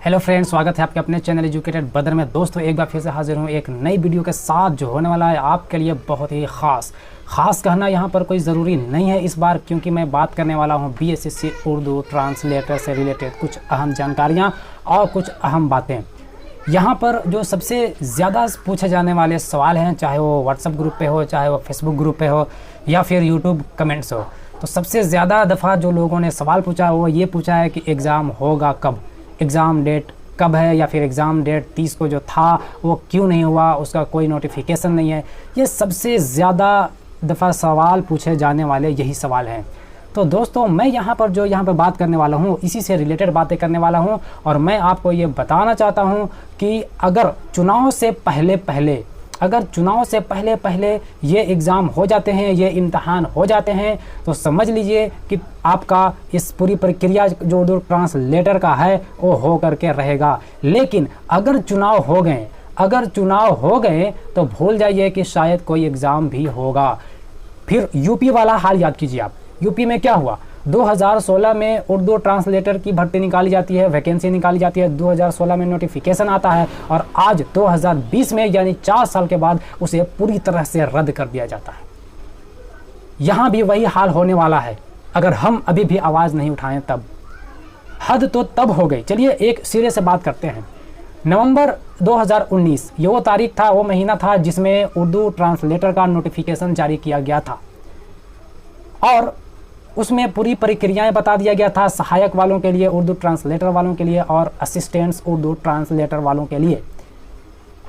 Hello friends, स्वागत है आपके अपने चैनल एजुकेटेड बदर में। दोस्तों एक बार फिर से हाजिर हूँ एक नई वीडियो के साथ जो होने वाला है आपके लिए बहुत ही ख़ास कहना यहाँ पर कोई ज़रूरी नहीं है इस बार, क्योंकि मैं बात करने वाला हूँ बीएसएससी उर्दू ट्रांसलेटर से रिलेटेड कुछ अहम जानकारियाँ और कुछ अहम बातें। यहाँ पर जो सबसे ज़्यादा पूछे जाने वाले सवाल हैं, चाहे वो व्हाट्सएप ग्रुप पे हो, चाहे वो फेसबुक ग्रुप पे हो या फिर यूट्यूब कमेंट्स हो, तो सबसे ज़्यादा दफ़ा जो लोगों ने सवाल पूछा वो ये पूछा है कि एग्ज़ाम होगा कब, एग्ज़ाम डेट कब है, या फिर एग्ज़ाम डेट 30 को जो था वो क्यों नहीं हुआ, उसका कोई नोटिफिकेशन नहीं है। ये सबसे ज़्यादा दफ़ा सवाल पूछे जाने वाले यही सवाल हैं। तो दोस्तों मैं यहाँ पर बात करने वाला हूँ, इसी से रिलेटेड बातें करने वाला हूँ। और मैं आपको ये बताना चाहता हूँ कि अगर चुनाव से पहले ये एग्ज़ाम हो जाते हैं, ये इम्तहान हो जाते हैं, तो समझ लीजिए कि आपका इस पूरी प्रक्रिया जो उर्दू ट्रांसलेटर का है वो हो करके रहेगा। लेकिन अगर चुनाव हो गए तो भूल जाइए कि शायद कोई एग्ज़ाम भी होगा। फिर यूपी वाला हाल याद कीजिए आप। यूपी में क्या हुआ, 2016 में उर्दू ट्रांसलेटर की भर्ती निकाली जाती है, वैकेंसी निकाली जाती है, 2016 में नोटिफिकेशन आता है और आज 2020 में यानी 4 साल के बाद उसे पूरी तरह से रद्द कर दिया जाता है। यहाँ भी वही हाल होने वाला है अगर हम अभी भी आवाज़ नहीं उठाएं तब। हद तो तब हो गई। चलिए एक सिरे से बात करते हैं। नवंबर 2019 ये वो तारीख था, वो महीना था जिसमें उर्दू ट्रांसलेटर का नोटिफिकेशन जारी किया गया था और उसमें पूरी प्रक्रियाएं बता दिया गया था, सहायक वालों के लिए, उर्दू ट्रांसलेटर वालों के लिए और असिस्टेंट्स उर्दू ट्रांसलेटर वालों के लिए।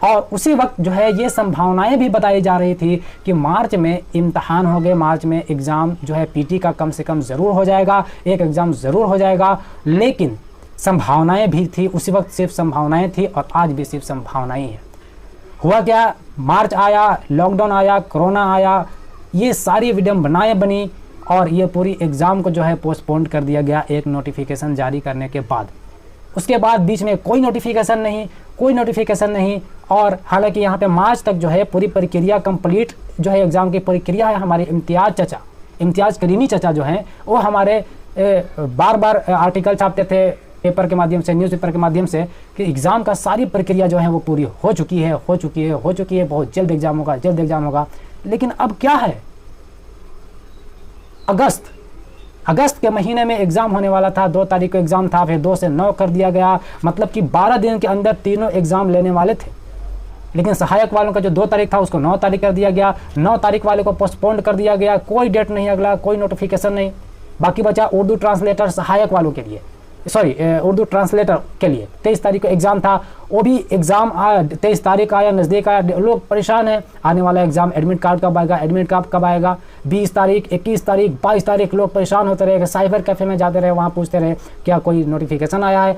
और उसी वक्त जो है ये संभावनाएं भी बताई जा रही थी कि मार्च में इम्तहान हो गए, मार्च में एग्ज़ाम जो है पीटी का कम से कम ज़रूर हो जाएगा, एक एग्ज़ाम ज़रूर हो जाएगा। लेकिन संभावनाएं भी थी, उसी वक्त सिर्फ संभावनाएं थी और आज भी सिर्फ संभावनाएं हैं। हुआ क्या, मार्च आया, लॉकडाउन आया, कोरोना आया, ये सारी विडंबनाएं बनी और ये पूरी एग्ज़ाम को जो है पोस्टपोन कर दिया गया एक नोटिफिकेशन जारी करने के बाद। उसके बाद बीच में कोई नोटिफिकेशन नहीं। और हालांकि यहाँ पे मार्च तक जो है पूरी प्रक्रिया कंप्लीट जो है एग्ज़ाम की प्रक्रिया है। हमारे इम्तियाज़ करीमी चचा जो हैं वो हमारे बार बार आर्टिकल छापते थे पेपर के माध्यम से, न्यूज़पेपर के माध्यम से कि एग्ज़ाम का सारी प्रक्रिया जो है वो पूरी हो चुकी है, बहुत जल्द एग्ज़ाम होगा। लेकिन अब क्या है, अगस्त के महीने में एग्ज़ाम होने वाला था, 2 तारीख को एग्ज़ाम था, फिर 2 से 9 कर दिया गया, मतलब कि 12 दिन के अंदर तीनों एग्ज़ाम लेने वाले थे। लेकिन सहायक वालों का जो 2 तारीख था उसको 9 तारीख कर दिया गया, 9 तारीख वाले को पोस्टपोन कर दिया गया, कोई डेट नहीं अगला, कोई नोटिफिकेशन नहीं। बाकी बचा उर्दू ट्रांसलेटर सहायक वालों के लिए, उर्दू ट्रांसलेटर के लिए 23 तारीख को एग्ज़ाम था। वो भी एग्ज़ाम 23 तारीख आया, नज़दीक आया, लोग परेशान हैं, आने वाला एग्ज़ाम एडमिट कार्ड कब आएगा, 20 तारीख, 21 तारीख, 22 तारीख लोग परेशान होते रहे, साइबर कैफ़े में जाते रहे, वहाँ पूछते रहे क्या कोई नोटिफिकेशन आया है।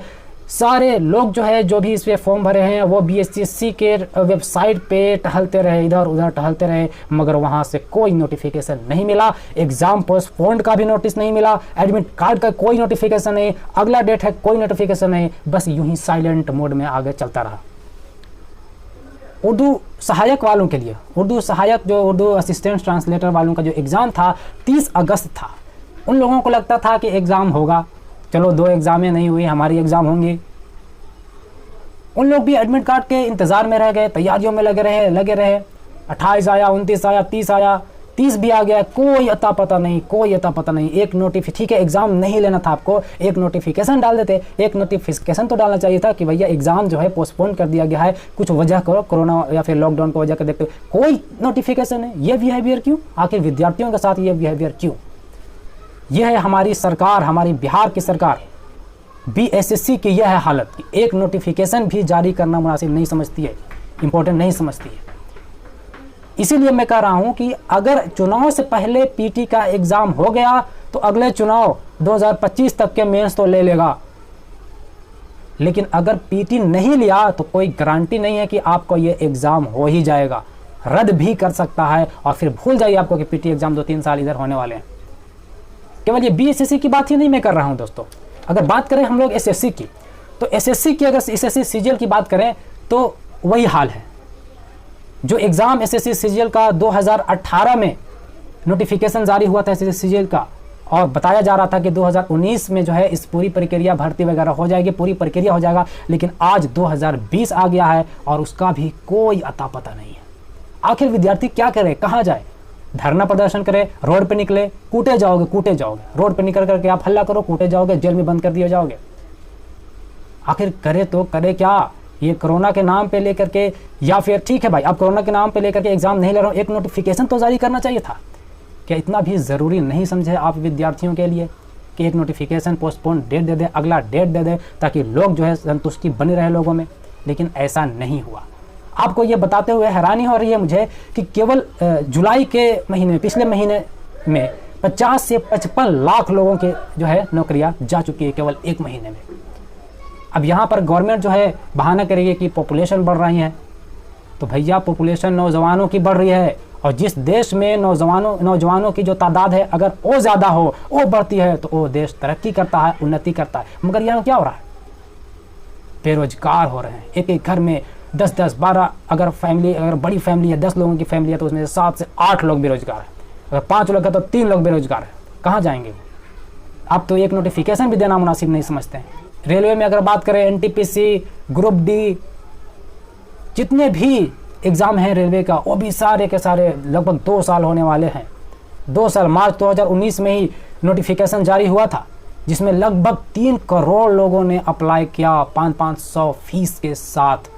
सारे लोग जो भी इस पर फॉर्म भरे हैं वो बीएसएससी के वेबसाइट पे टहलते रहे, इधर उधर टहलते रहे, मगर वहाँ से कोई नोटिफिकेशन नहीं मिला। एग्ज़ाम पोस्टपोन्ड का भी नोटिस नहीं मिला, एडमिट कार्ड का कोई नोटिफिकेशन नहीं, अगला डेट है कोई नोटिफिकेशन नहीं, बस यूं ही साइलेंट मोड में आगे चलता रहा। उर्दू सहायक वालों के लिए, उर्दू असिस्टेंट ट्रांसलेटर वालों का जो एग्ज़ाम था 30 अगस्त था। उन लोगों को लगता था कि एग्ज़ाम होगा, चलो 2 एग्ज़ामें नहीं हुई, हमारी एग्ज़ाम होंगी। उन लोग भी एडमिट कार्ड के इंतज़ार में रह गए, तैयारियों में लगे रहे। 28 आया, 29 आया, 30 आया, 30 भी आ गया, कोई अता पता नहीं। एक ठीक है एग्ज़ाम नहीं लेना था आपको, एक नोटिफिकेशन डाल देते। एक नोटिफिकेशन तो डालना चाहिए था कि भैया एग्ज़ाम जो है पोस्टपोन कर दिया गया है, कुछ वजह करो, कोरोना या फिर लॉकडाउन को वजह कर देखते। कोई नोटिफिकेशन है, ये बिहेवियर क्यों? आखिर विद्यार्थियों के साथ ये बिहेवियर क्यों? यह है हमारी सरकार, हमारी बिहार की सरकार, बीएसएससी की यह है हालत कि एक नोटिफिकेशन भी जारी करना मुनासिब नहीं समझती है, इम्पोर्टेंट नहीं समझती है। इसीलिए मैं कह रहा हूं कि अगर चुनाव से पहले पीटी का एग्ज़ाम हो गया तो अगले चुनाव 2025 तक के मेंस तो ले लेगा। लेकिन अगर पीटी नहीं लिया तो कोई गारंटी नहीं है कि आपको ये एग्ज़ाम हो ही जाएगा, रद्द भी कर सकता है। और फिर भूल जाइए आपको कि पीटी एग्ज़ाम 2-3 साल इधर होने वाले हैं। केवल ये बीएसएससी की बात ही नहीं मैं कर रहा हूं दोस्तों। अगर बात करें हम लोग एसएससी की, तो एसएससी की, अगर एसएससी सीजीएल की बात करें तो वही हाल है। जो एग्ज़ाम एसएससी सीजीएल का 2018 में नोटिफिकेशन जारी हुआ था एसएससी सीजीएल का, और बताया जा रहा था कि 2019 में जो है इस पूरी प्रक्रिया भर्ती वगैरह हो जाएगी, पूरी प्रक्रिया हो जाएगा, लेकिन आज 2020 आ गया है और उसका भी कोई अता पता नहीं है। आखिर विद्यार्थी क्या करे, कहाँ जाए? धरना प्रदर्शन करे, रोड पे निकले, कूटे जाओगे, कूटे जाओगे, रोड पे निकल करके आप हल्ला करो, कूटे जाओगे, जेल में बंद कर दिए जाओगे। आखिर करे तो करे क्या? ये कोरोना के नाम पे लेकर के, या फिर ठीक है भाई अब कोरोना के नाम पे लेकर के एग्जाम नहीं ले रहा हूँ, एक नोटिफिकेशन तो जारी करना चाहिए था। क्या इतना भी ज़रूरी नहीं समझे आप विद्यार्थियों के लिए कि एक नोटिफिकेशन पोस्टपोन डेट दे दे, अगला डेट दे दे, ताकि लोग जो है संतुष्टि बनी रहे लोगों में? लेकिन ऐसा नहीं हुआ। आपको ये बताते हुए हैरानी हो रही है मुझे कि केवल जुलाई के महीने में, पिछले महीने में 50 से 55 लाख लोगों के जो है नौकरियां जा चुकी है केवल एक महीने में। अब यहाँ पर गवर्नमेंट जो है बहाना करेगी कि पॉपुलेशन बढ़ रही है, तो भैया पॉपुलेशन नौजवानों की बढ़ रही है, और जिस देश में नौजवानों की जो तादाद है अगर वो ज़्यादा हो, वो बढ़ती है, तो वो देश तरक्की करता है, उन्नति करता है। मगर यहाँ क्या हो रहा है? बेरोजगार हो रहे हैं। एक एक घर में 10-10, 12, अगर बड़ी फैमिली है, 10 लोगों की फैमिली है, तो उसमें से 7 से 8 लोग बेरोजगार हैं। अगर 5 लोग है तो 3 लोग बेरोजगार हैं। कहाँ जाएंगे? आप तो एक नोटिफिकेशन भी देना मुनासिब नहीं समझते हैं। रेलवे में अगर बात करें, एनटीपीसी, ग्रुप डी, जितने भी एग्ज़ाम हैं रेलवे का, वो भी सारे के सारे लगभग 2 साल होने वाले हैं। 2 साल, मार्च 2019 में ही नोटिफिकेशन जारी हुआ था, जिसमें लगभग 3 करोड़ लोगों ने अप्लाई किया 500 फीस के साथ।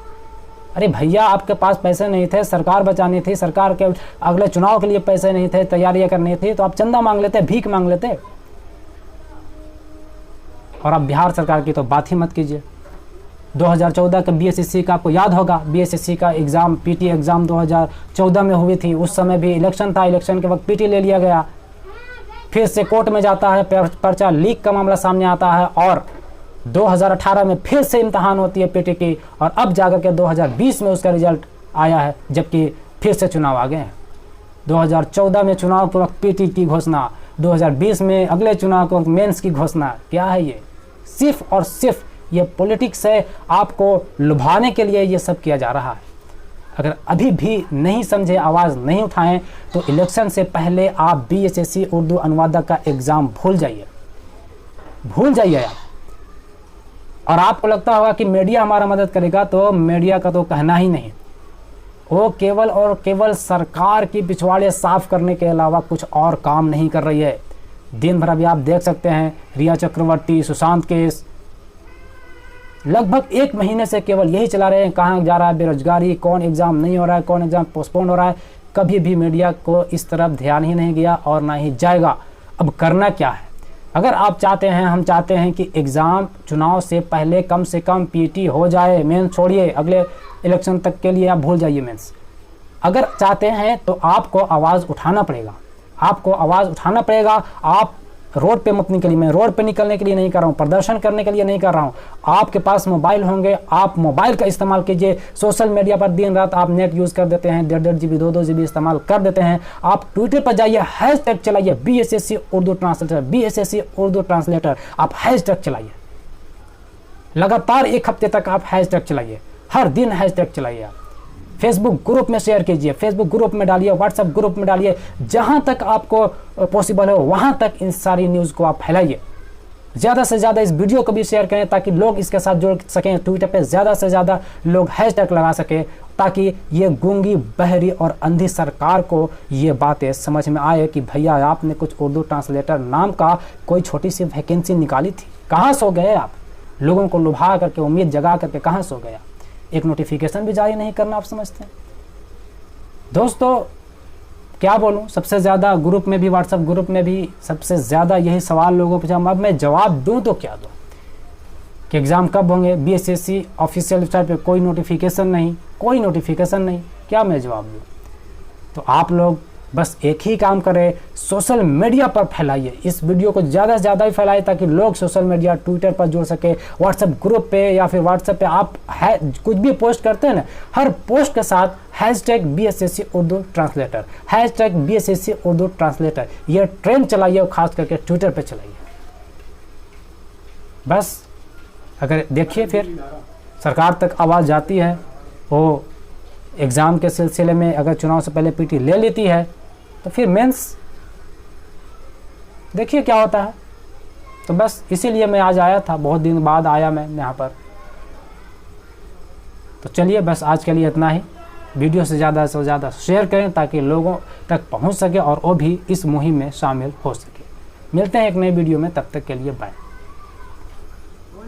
अरे भैया आपके पास पैसे नहीं थे, सरकार बचानी थी, सरकार के अगले चुनाव के लिए पैसे नहीं थे, तैयारियां करनी थी, तो आप चंदा मांग लेते, भीख मांग लेते। और अब बिहार सरकार की तो बात ही मत कीजिए। 2014 का बीएसएससी का आपको याद होगा, बीएसएससी का एग्ज़ाम, पीटी एग्ज़ाम 2014 में हुई थी। उस समय भी इलेक्शन था, इलेक्शन के वक्त पीटी ले लिया गया, फिर से कोर्ट में जाता है, पर्चा लीक का मामला सामने आता है, और 2018 में फिर से इम्तहान होती है पीटी की, और अब जाकर के 2020 में उसका रिजल्ट आया है, जबकि फिर से चुनाव आ गए हैं। 2014 में चुनाव के वक्त पीटी की घोषणा, 2020 में अगले चुनाव के वक्त मेंस की घोषणा। क्या है ये? सिर्फ और सिर्फ ये पॉलिटिक्स है, आपको लुभाने के लिए ये सब किया जा रहा है। अगर अभी भी नहीं समझे, आवाज़ नहीं उठाएं, तो इलेक्शन से पहले आप बीएसएससी उर्दू अनुवादक का एग्ज़ाम भूल जाइए, भूल जाइए आप। और आपको लगता होगा कि मीडिया हमारा मदद करेगा, तो मीडिया का तो कहना ही नहीं। वो केवल और केवल सरकार की पिछवाड़े साफ करने के अलावा कुछ और काम नहीं कर रही है। दिन भर अभी आप देख सकते हैं, रिया चक्रवर्ती, सुशांत केस, लगभग 1 महीने से केवल यही चला रहे हैं, कहाँ जा रहा है बेरोजगारी, कौन एग्ज़ाम नहीं हो रहा है, कौन एग्ज़ाम पोस्टपोन हो रहा है। कभी भी मीडिया को इस तरफ ध्यान ही नहीं गया और ना ही जाएगा। अब करना क्या है? अगर आप चाहते हैं, हम चाहते हैं कि एग्ज़ाम चुनाव से पहले कम से कम पीटी हो जाए, मेंस छोड़िए, अगले इलेक्शन तक के लिए आप भूल जाइए मेंस। अगर चाहते हैं तो आपको आवाज़ उठाना पड़ेगा, आपको आवाज़ उठाना पड़ेगा। आप रोड पे मत निकलिए, मैं रोड पे निकलने के लिए नहीं कर रहा हूँ, प्रदर्शन करने के लिए नहीं कर रहा हूँ। आपके पास मोबाइल होंगे, आप मोबाइल का इस्तेमाल कीजिए। सोशल मीडिया पर दिन रात आप नेट यूज़ कर देते हैं, 1.5 GB 2 GB इस्तेमाल कर देते हैं। आप ट्विटर पर जाइए, हैशटैग चलाइए BSSC Urdu translator, BSSC Urdu translator, आप हैशटैग चलाइए। लगातार 1 हफ्ते तक आप हैशटैग चलाइए, हर दिन हैशटैग चलाइए। आप फेसबुक ग्रुप में शेयर कीजिए, फेसबुक ग्रुप में डालिए, व्हाट्सएप ग्रुप में डालिए, जहां तक आपको पॉसिबल हो वहां तक इन सारी न्यूज़ को आप फैलाइए। ज़्यादा से ज़्यादा इस वीडियो को भी शेयर करें ताकि लोग इसके साथ जुड़ सकें। ट्विटर पे ज़्यादा से ज़्यादा लोग हैशटैग लगा सकें, ताकि ये गूंगी, बहरी और अंधी सरकार को ये बातें समझ में आए कि भैया आपने कुछ उर्दू ट्रांसलेटर नाम का कोई छोटी सी वैकेंसी निकाली थी, कहाँ सो गए आप? लोगों को लुभा करके, उम्मीद जगा करके कहाँ सो गया? एक नोटिफिकेशन भी जारी नहीं करना आप समझते हैं? दोस्तों क्या बोलूं, सबसे ज़्यादा ग्रुप में भी, व्हाट्सएप ग्रुप में भी सबसे ज़्यादा यही सवाल लोगों पूछा। अब मैं जवाब दूं तो क्या दूं कि एग्ज़ाम कब होंगे? बीएसएससी ऑफिशियल वेबसाइट पे कोई नोटिफिकेशन नहीं, कोई नोटिफिकेशन नहीं, क्या मैं जवाब दूं? तो आप लोग बस एक ही काम करें, सोशल मीडिया पर फैलाइए, इस वीडियो को ज़्यादा से ज़्यादा ही फैलाइए ताकि लोग सोशल मीडिया, ट्विटर पर जुड़ सके, व्हाट्सएप ग्रुप पे या फिर व्हाट्सएप पे आप कुछ भी पोस्ट करते हैं ना, हर पोस्ट के साथ hashtag BSSC Urdu translator, hashtag BSSC Urdu translator, ये ट्रेंड चलाइए और ख़ास करके ट्विटर पर चलाइए। बस अगर देखिए फिर सरकार तक आवाज़ जाती है, वो एग्ज़ाम के सिलसिले में अगर चुनाव से पहले पीटी ले लेती है तो फिर मेंस देखिए क्या होता है। तो बस इसीलिए मैं आज आया था, बहुत दिन बाद आया मैं यहाँ पर। तो चलिए बस आज के लिए इतना ही। वीडियो से ज़्यादा शेयर करें ताकि लोगों तक पहुँच सके और वो भी इस मुहिम में शामिल हो सके। मिलते हैं एक नई वीडियो में, तब तक के लिए बाय।